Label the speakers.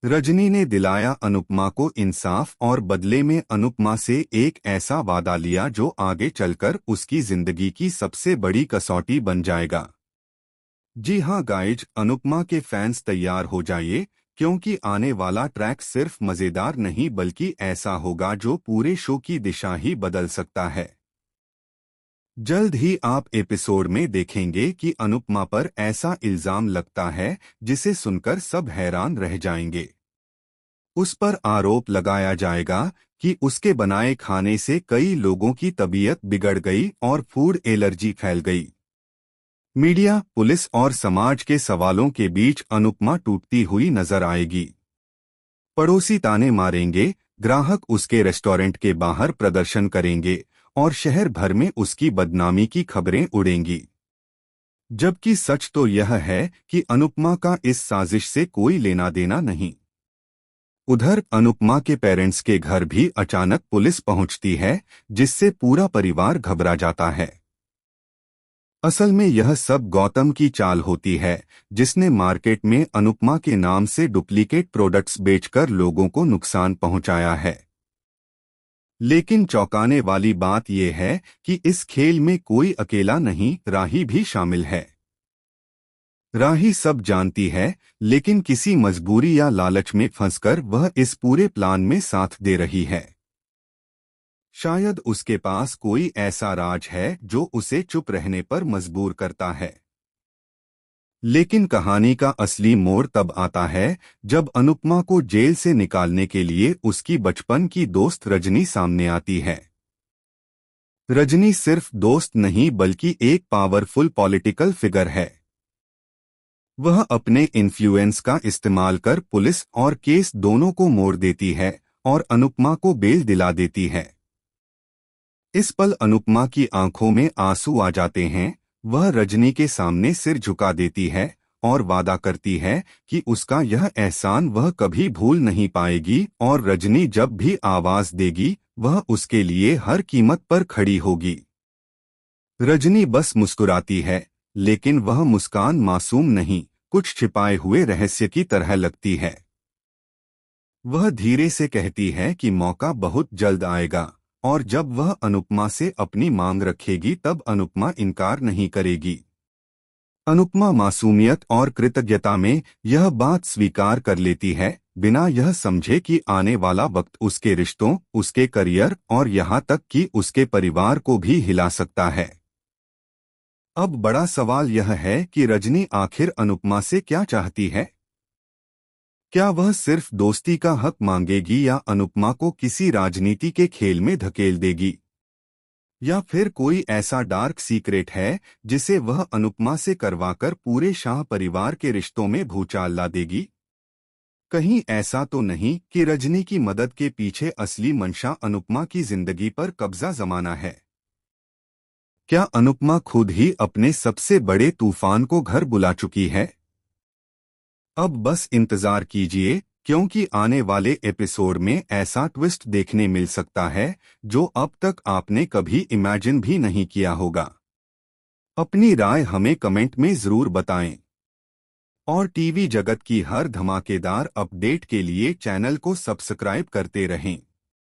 Speaker 1: रजनी ने दिलाया अनुपमा को इंसाफ और बदले में अनुपमा से एक ऐसा वादा लिया जो आगे चलकर उसकी जिंदगी की सबसे बड़ी कसौटी बन जाएगा। जी हाँ गाइज, अनुपमा के फैंस तैयार हो जाइए, क्योंकि आने वाला ट्रैक सिर्फ मजेदार नहीं बल्कि ऐसा होगा जो पूरे शो की दिशा ही बदल सकता है। जल्द ही आप एपिसोड में देखेंगे कि अनुपमा पर ऐसा इल्जाम लगता है जिसे सुनकर सब हैरान रह जाएंगे। उस पर आरोप लगाया जाएगा कि उसके बनाए खाने से कई लोगों की तबीयत बिगड़ गई और फूड एलर्जी फैल गई। मीडिया, पुलिस और समाज के सवालों के बीच अनुपमा टूटती हुई नजर आएगी। पड़ोसी ताने मारेंगे, ग्राहक उसके रेस्टोरेंट के बाहर प्रदर्शन करेंगे और शहर भर में उसकी बदनामी की खबरें उड़ेंगी। जबकि सच तो यह है कि अनुपमा का इस साजिश से कोई लेना देना नहीं। उधर अनुपमा के पेरेंट्स के घर भी अचानक पुलिस पहुंचती है, जिससे पूरा परिवार घबरा जाता है। असल में यह सब गौतम की चाल होती है, जिसने मार्केट में अनुपमा के नाम से डुप्लीकेट प्रोडक्ट्स बेचकर लोगों को नुकसान पहुंचाया है। लेकिन चौंकाने वाली बात यह है कि इस खेल में कोई अकेला नहीं, राही भी शामिल है। राही सब जानती है, लेकिन किसी मजबूरी या लालच में फंसकर वह इस पूरे प्लान में साथ दे रही है। शायद उसके पास कोई ऐसा राज है जो उसे चुप रहने पर मजबूर करता है। लेकिन कहानी का असली मोड़ तब आता है जब अनुपमा को जेल से निकालने के लिए उसकी बचपन की दोस्त रजनी सामने आती है। रजनी सिर्फ दोस्त नहीं बल्कि एक पावरफुल पॉलिटिकल फिगर है। वह अपने इन्फ्लुएंस का इस्तेमाल कर पुलिस और केस दोनों को मोड़ देती है और अनुपमा को बेल दिला देती है। इस पल अनुपमा की आंखों में आंसू आ जाते हैं। वह रजनी के सामने सिर झुका देती है और वादा करती है कि उसका यह एहसान वह कभी भूल नहीं पाएगी और रजनी जब भी आवाज देगी वह उसके लिए हर कीमत पर खड़ी होगी। रजनी बस मुस्कुराती है, लेकिन वह मुस्कान मासूम नहीं, कुछ छिपाए हुए रहस्य की तरह लगती है। वह धीरे से कहती है कि मौका बहुत जल्द आएगा और जब वह अनुपमा से अपनी मांग रखेगी तब अनुपमा इनकार नहीं करेगी। अनुपमा मासूमियत और कृतज्ञता में यह बात स्वीकार कर लेती है, बिना यह समझे कि आने वाला वक्त उसके रिश्तों, उसके करियर और यहाँ तक कि उसके परिवार को भी हिला सकता है। अब बड़ा सवाल यह है कि रजनी आखिर अनुपमा से क्या चाहती है। क्या वह सिर्फ दोस्ती का हक मांगेगी या अनुपमा को किसी राजनीति के खेल में धकेल देगी, या फिर कोई ऐसा डार्क सीक्रेट है जिसे वह अनुपमा से करवाकर पूरे शाह परिवार के रिश्तों में भूचाल ला देगी। कहीं ऐसा तो नहीं कि रजनी की मदद के पीछे असली मंशा अनुपमा की जिंदगी पर कब्जा जमाना है। क्या अनुपमा खुद ही अपने सबसे बड़े तूफान को घर बुला चुकी है? अब बस इंतजार कीजिए, क्योंकि आने वाले एपिसोड में ऐसा ट्विस्ट देखने मिल सकता है जो अब तक आपने कभी इमेजिन भी नहीं किया होगा। अपनी राय हमें कमेंट में जरूर बताएं और टीवी जगत की हर धमाकेदार अपडेट के लिए चैनल को सब्सक्राइब करते रहें।